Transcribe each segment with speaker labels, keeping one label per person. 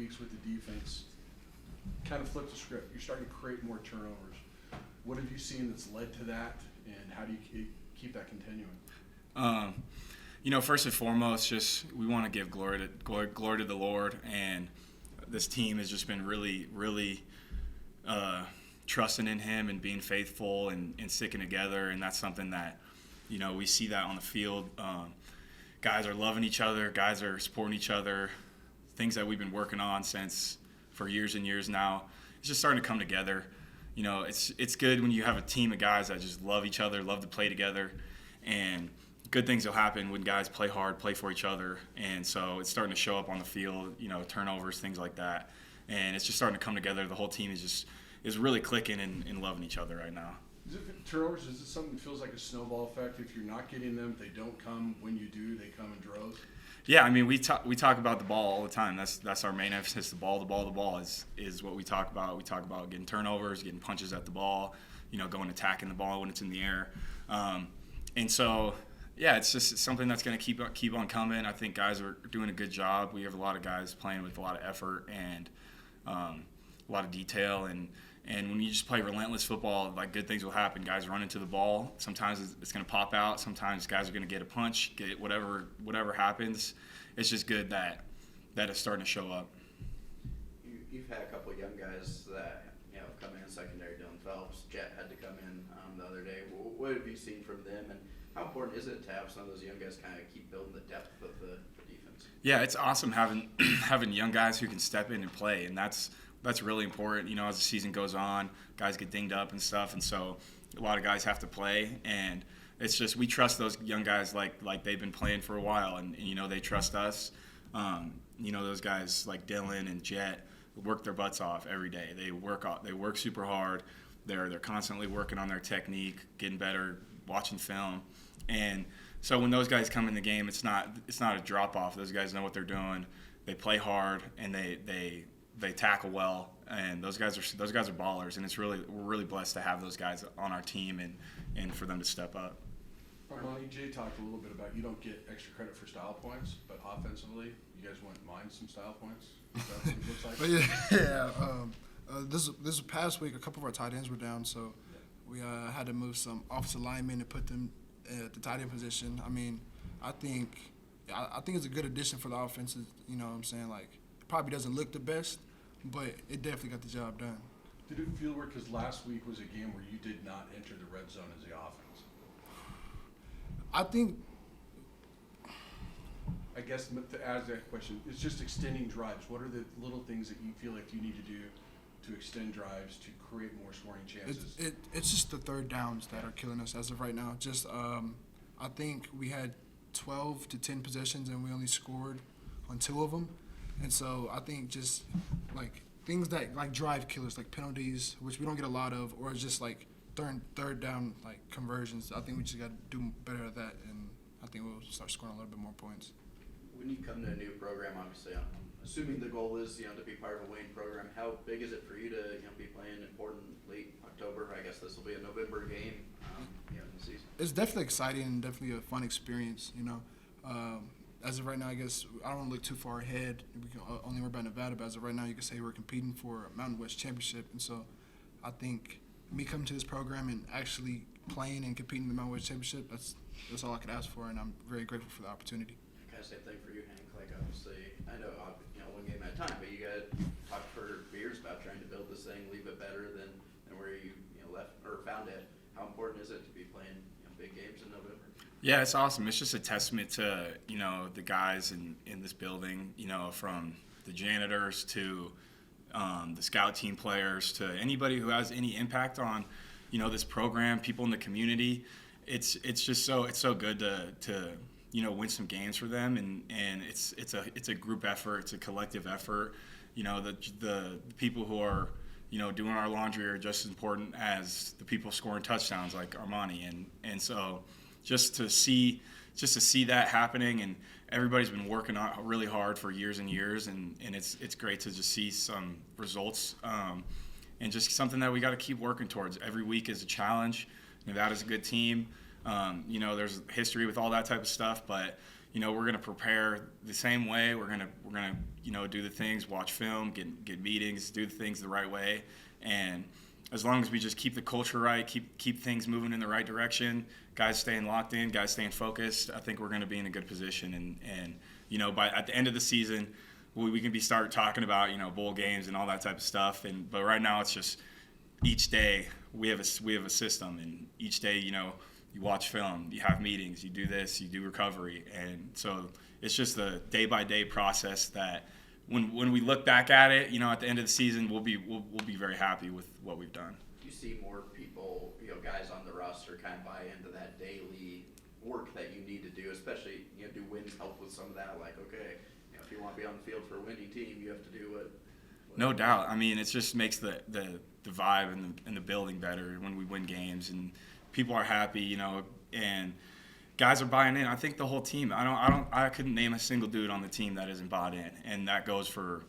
Speaker 1: weeks with the defense, kind of flip the script. You're starting to create more turnovers. What have you seen that's led to that, and how do you keep that continuing?
Speaker 2: First and foremost, just we want to give glory to the Lord, and this team has just been really, really trusting in Him and being faithful and sticking together, and that's something that, we see that on the field. Guys are loving each other, guys are supporting each other, things that we've been working on for years and years now. It's just starting to come together. It's good when you have a team of guys that just love each other, love to play together, and good things will happen when guys play hard, play for each other, and so it's starting to show up on the field, turnovers, things like that, and it's just starting to come together. The whole team is really clicking and loving each other right now.
Speaker 1: Turnovers, is it something that feels like a snowball effect? If you're not getting them, they don't come. When you do, they come in droves?
Speaker 2: Yeah, we talk about the ball all the time. That's our main emphasis. The ball is what we talk about. We talk about getting turnovers, getting punches at the ball, going attacking the ball when it's in the air, and so. Yeah, it's just something that's going to keep on coming. I think guys are doing a good job. We have a lot of guys playing with a lot of effort and a lot of detail. And when you just play relentless football, like, good things will happen. Guys run into the ball. Sometimes it's going to pop out. Sometimes guys are going to get a punch, get whatever happens. It's just good that it's starting to show up.
Speaker 3: You've had a couple of young guys that come in secondary. Dylan Phelps, Jet had to come in the other day. What have you seen from them, and how important is it to have some of those young guys kind of keep building the depth of the defense?
Speaker 2: Yeah, it's awesome having young guys who can step in and play, and that's really important. As the season goes on, guys get dinged up and stuff, and so a lot of guys have to play, and it's just we trust those young guys like they've been playing for a while, and they trust us. Those guys like Dylan and Jet work their butts off every day. They work super hard. They're constantly working on their technique, getting better, watching film. And so when those guys come in the game, it's not a drop off. Those guys know what they're doing. They play hard and they tackle well. And those guys are ballers. And we're really blessed to have those guys on our team and for them to step up.
Speaker 1: Armani, Jay talked a little bit about you don't get extra credit for style points, but offensively, you guys wouldn't mind some style points. Is that what it looks like?
Speaker 4: But this past week, a couple of our tight ends were down, so we had to move some offensive linemen and put them at the tight end position. I think it's a good addition for the offense. You know what I'm saying? Like, it probably doesn't look the best, but it definitely got the job done.
Speaker 1: Did it feel weird? Because last week was a game where you did not enter the red zone as the offense. I guess to ask that question, it's just extending drives. What are the little things that you feel like you need to do to extend drives to create more scoring chances?
Speaker 4: It's just the third downs that are killing us as of right now. Just I think we had 12 to 10 possessions and we only scored on 2 of them. And so I think just like things that like drive killers, like penalties, which we don't get a lot of, or just like third down like conversions. I think we just got to do better at that, and I think we'll start scoring a little bit more points.
Speaker 3: When you come to a new program, obviously, I'm assuming the goal is to be part of a winning program. How big is it for you to be playing important late October? I guess this will be a November game in the season.
Speaker 4: It's definitely exciting and definitely a fun experience. As of right now, I guess I don't want to look too far ahead. We can only worry about Nevada, but as of right now, you can say we're competing for a Mountain West championship, and so I think me coming to this program and actually playing and competing in the Mountain West championship, that's all I could ask for, and I'm very grateful for the opportunity.
Speaker 3: Kind of same thing for you, Hank. Like, obviously, I know one game at a time, but you got talked for years about trying to build this thing, leave it better than where you left or found it. How important is it to be playing big games in November?
Speaker 2: Yeah, it's awesome. It's just a testament to the guys in this building. From the janitors to the scout team players to anybody who has any impact on this program, people in the community. It's just so good to win some games for them, and it's a group effort, it's a collective effort. The people who are doing our laundry are just as important as the people scoring touchdowns like Armani, and so just to see that happening, and everybody's been working really hard for years and years, and it's great to just see some results, and just something that we got to keep working towards. Every week is a challenge. Nevada's a good team. There's history with all that type of stuff, but we're going to prepare the same way. We're going to do the things, watch film, get meetings, do the things the right way. And as long as we just keep the culture right, keep things moving in the right direction, guys staying locked in, guys staying focused, I think we're going to be in a good position. And by at the end of the season, we can start talking about, bowl games and all that type of stuff. But right now it's just each day we have a system, and each day, you watch film, you have meetings, you do this, you do recovery. And so it's just the day-by-day process that when we look back at it, at the end of the season, we'll be very happy with what we've done.
Speaker 3: Do you see more people, guys on the roster kind of buy into that daily work that you need to do, especially, do wins help with some of that? Like, okay, if you want to be on the field for a winning team, you have to do what
Speaker 2: No doubt. I mean, it just makes the vibe and the building better when we win games, and people are happy, and guys are buying in. I think the whole team. I couldn't name a single dude on the team that isn't bought in, and that goes for,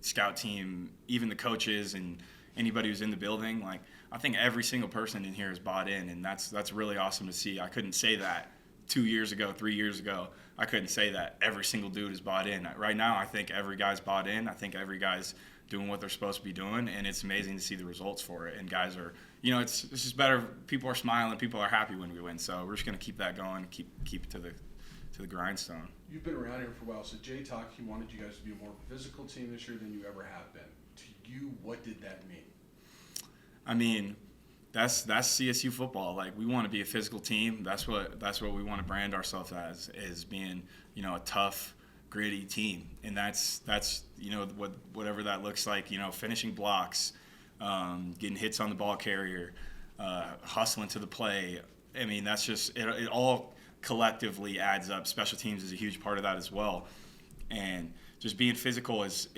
Speaker 2: scout team, even the coaches and anybody who's in the building. Like, I think every single person in here is bought in, and that's really awesome to see. I couldn't say that 2 years ago, 3 years ago. I couldn't say that every single dude is bought in. Right now, I think every guy's bought in. I think every guy's doing what they're supposed to be doing, and it's amazing to see the results for it. And guys are, it's just better. People are smiling. People are happy when we win. So we're just going to keep that going, keep it to the grindstone.
Speaker 1: You've been around here for a while, so Jay talked, he wanted you guys to be a more physical team this year than you ever have been. To you, what did that mean?
Speaker 2: I mean, that's CSU football. Like, we want to be a physical team. That's what we want to brand ourselves as being, a tough, gritty team. And that's whatever that looks like, finishing blocks, getting hits on the ball carrier, hustling to the play. I mean, that's just it all collectively adds up. Special teams is a huge part of that as well. And just being physical is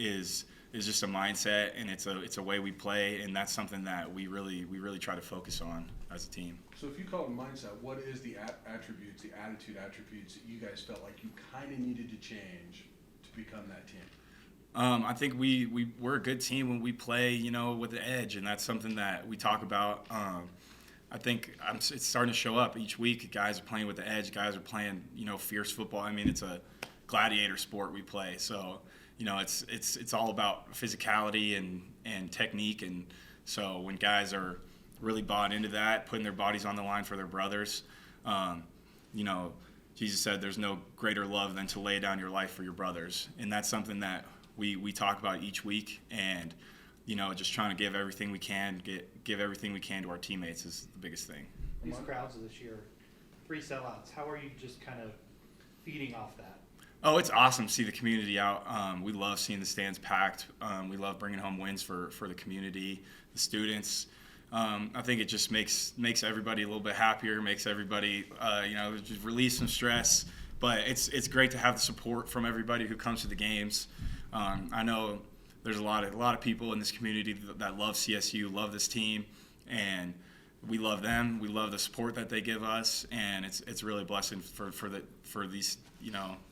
Speaker 2: just a mindset, and it's a way we play, and that's something that we really try to focus on as a team.
Speaker 1: So if you call it mindset, what is the attributes, the attitude attributes that you guys felt like you kind of needed to change to become that team?
Speaker 2: I think we're a good team when we play, with the edge, and that's something that we talk about. I think it's starting to show up each week. Guys are playing with the edge. Guys are playing, fierce football. I mean, it's a gladiator sport we play, so it's all about physicality and technique. And so when guys are really bought into that, putting their bodies on the line for their brothers, Jesus said there's no greater love than to lay down your life for your brothers, and that's something that we talk about each week. And just trying to give everything we can, give everything we can to our teammates is the biggest thing.
Speaker 5: These crowds this year, 3 sellouts. How are you just kind of feeding off that?
Speaker 2: Oh, it's awesome to see the community out. We love seeing the stands packed. We love bringing home wins for the community, the students. I think it just makes everybody a little bit happier, makes everybody, just release some stress. But it's great to have the support from everybody who comes to the games. I know there's a lot of people in this community that love CSU, love this team, and we love them. We love the support that they give us, and it's really a blessing for these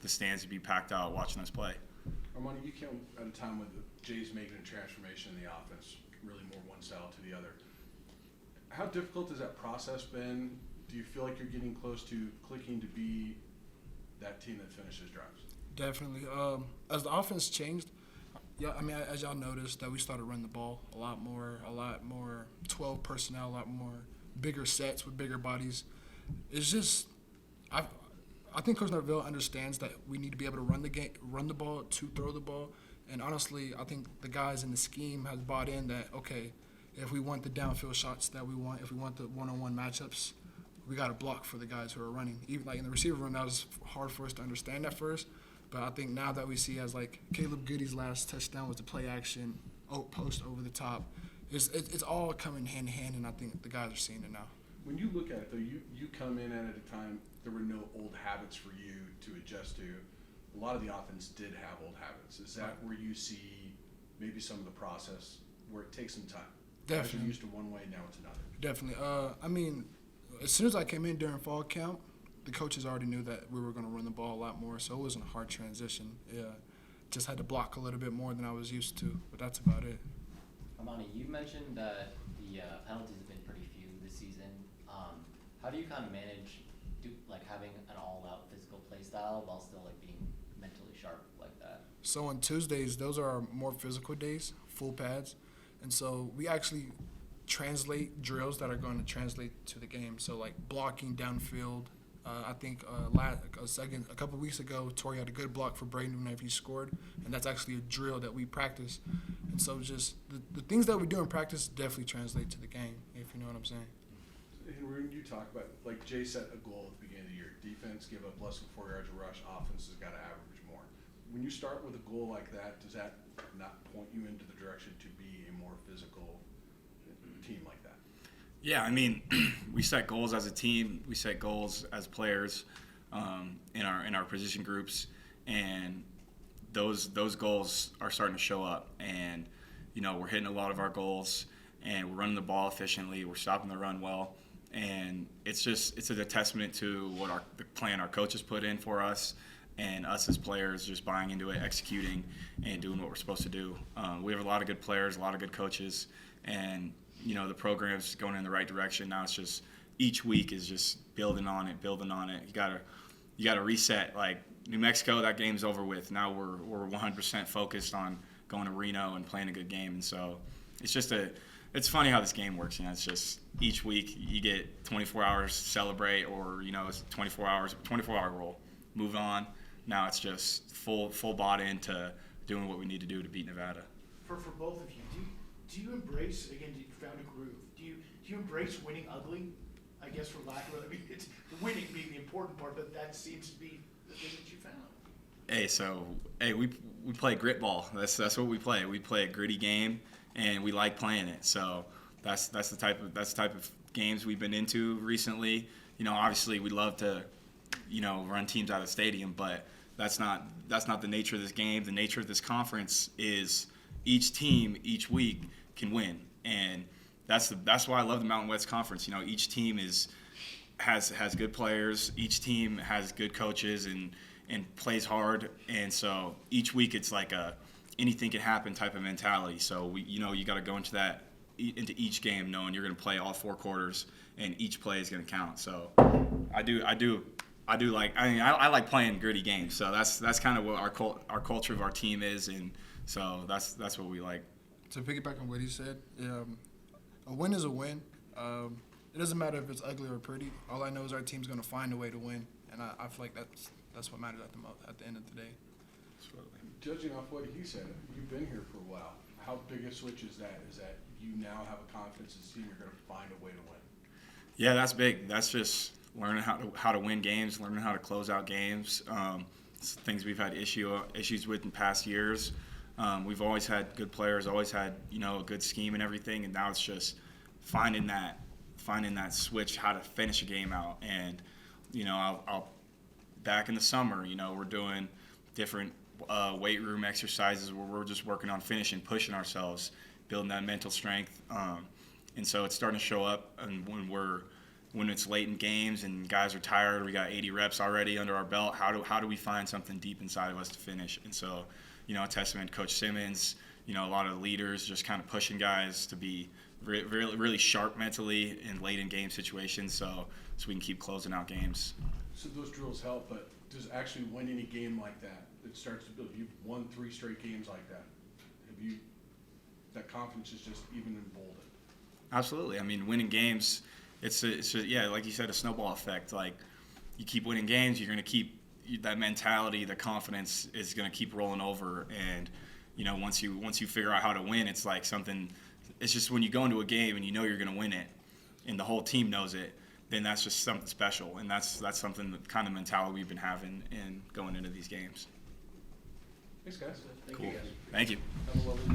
Speaker 2: the stands to be packed out watching us play.
Speaker 1: Armani, you came at a time when Jay's making a transformation in the offense, really more one style to the other. How difficult has that process been? Do you feel like you're getting close to clicking to be that team that finishes drives?
Speaker 4: Definitely. As the offense changed, yeah, I mean, as y'all noticed, that we started running the ball a lot more 12 personnel, a lot more bigger sets with bigger bodies. It's just, I think Coach Norvell understands that we need to be able to run the ball, to throw the ball. And honestly, I think the guys in the scheme has bought in that, okay, if we want the downfield shots that we want, if we want the one-on-one matchups, we got to block for the guys who are running. Even like in the receiver room, that was hard for us to understand at first. But I think now that we see, as like Caleb Goody's last touchdown was the play action, post over the top, it's all coming hand in hand, and I think the guys are seeing it now.
Speaker 1: When you look at it, though, you come in at a time there were no old habits for you to adjust to. A lot of the offense did have old habits. Is that where you see maybe some of the process where it takes some time?
Speaker 4: Definitely.
Speaker 1: You're used to one way, now it's another.
Speaker 4: Definitely. I mean, as soon as I came in during fall camp, the coaches already knew that we were going to run the ball a lot more, so it wasn't a hard transition. Yeah, just had to block a little bit more than I was used to, but that's about it.
Speaker 6: Armani, you mentioned that the penalties have been pretty few this season. How do you kind of manage having an all-out physical play style while still like being mentally sharp like that?
Speaker 4: So on Tuesdays, those are our more physical days, full pads, and so we actually translate drills that are going to translate to the game. So like blocking downfield. I think a couple weeks ago, Tori had a good block for Braden whenever he scored, and that's actually a drill that we practice. And so just the things that we do in practice definitely translate to the game, if you know what I'm saying.
Speaker 1: And when you talk about, like Jay set a goal at the beginning of the year, defense give up less than 4 yards of rush, offense has got to average more. When you start with a goal like that, does that not point you into the direction to be a more physical team like that?
Speaker 2: Yeah, I mean, we set goals as a team. We set goals as players in our position groups, and those goals are starting to show up. And you know, we're hitting a lot of our goals, and we're running the ball efficiently. We're stopping the run well, and it's a testament to what the plan our coaches put in for us, and us as players just buying into it, executing, and doing what we're supposed to do. We have a lot of good players, a lot of good coaches, and you know, the program's going in the right direction. Now it's just each week is just building on it. You gotta reset. Like New Mexico, that game's over with. Now we're 100% focused on going to Reno and playing a good game. And so it's funny how this game works. You know, it's just each week you get 24 hours to celebrate, or you know, it's 24-hour rule. Move on. Now it's just full bought into doing what we need to do to beat Nevada.
Speaker 7: For both of you, do you embrace, again, you found a groove, do you embrace winning ugly? I guess for lack of, I mean, it's winning being the important part, but that seems to be the thing that you found.
Speaker 2: We play grit ball. That's what we play. We play a gritty game, and we like playing it. So that's the type of games we've been into recently. You know, obviously we love to, you know, run teams out of the stadium, but that's not the nature of this game. The nature of this conference is each team each week can win, and that's why I love the Mountain West Conference. You know, each team has good players, each team has good coaches and plays hard, and so each week it's like a anything can happen type of mentality. So you got to go into each game knowing you're going to play all 4 quarters and each play is going to count. So I like playing gritty games. So that's kind of what our culture of our team is, and so that's what we like.
Speaker 4: To piggyback on what he said, a win is a win. It doesn't matter if it's ugly or pretty. All I know is our team's going to find a way to win, and I feel like that's what matters at the end of the day.
Speaker 1: Judging off what he said, you've been here for a while. How big a switch is that? Is that you now have a confidence in the team you're going to find a way to win?
Speaker 2: Yeah, that's big. That's just learning how to win games, learning how to close out games. Things we've had issues with in past years. We've always had good players, always had, you know, a good scheme and everything, and now it's just finding that switch, how to finish a game out. And you know, I'll back in the summer, you know, we're doing different weight room exercises where we're just working on finishing, pushing ourselves, building that mental strength. And so it's starting to show up, and when it's late in games and guys are tired, we got 80 reps already under our belt. How do we find something deep inside of us to finish? And so, you know, a testament to Coach Simmons, you know, a lot of the leaders just kind of pushing guys to be really, really sharp mentally in late in game situations, so we can keep closing out games.
Speaker 1: So those drills help, but does actually winning a game like that, it starts to build? You've won 3 straight games like that. That confidence is just even emboldened?
Speaker 2: Absolutely. I mean, winning games, it's like you said, a snowball effect. Like, you keep winning games, you're going to keep that mentality, the confidence is going to keep rolling over. And, you know, once you figure out how to win, it's like something. It's just when you go into a game and you know you're going to win it, and the whole team knows it, then that's just something special. And that's something, the kind of mentality we've been having in going into these games.
Speaker 1: Thanks, guys.
Speaker 3: Thank you, guys.
Speaker 2: Thank you.
Speaker 1: Have a lovely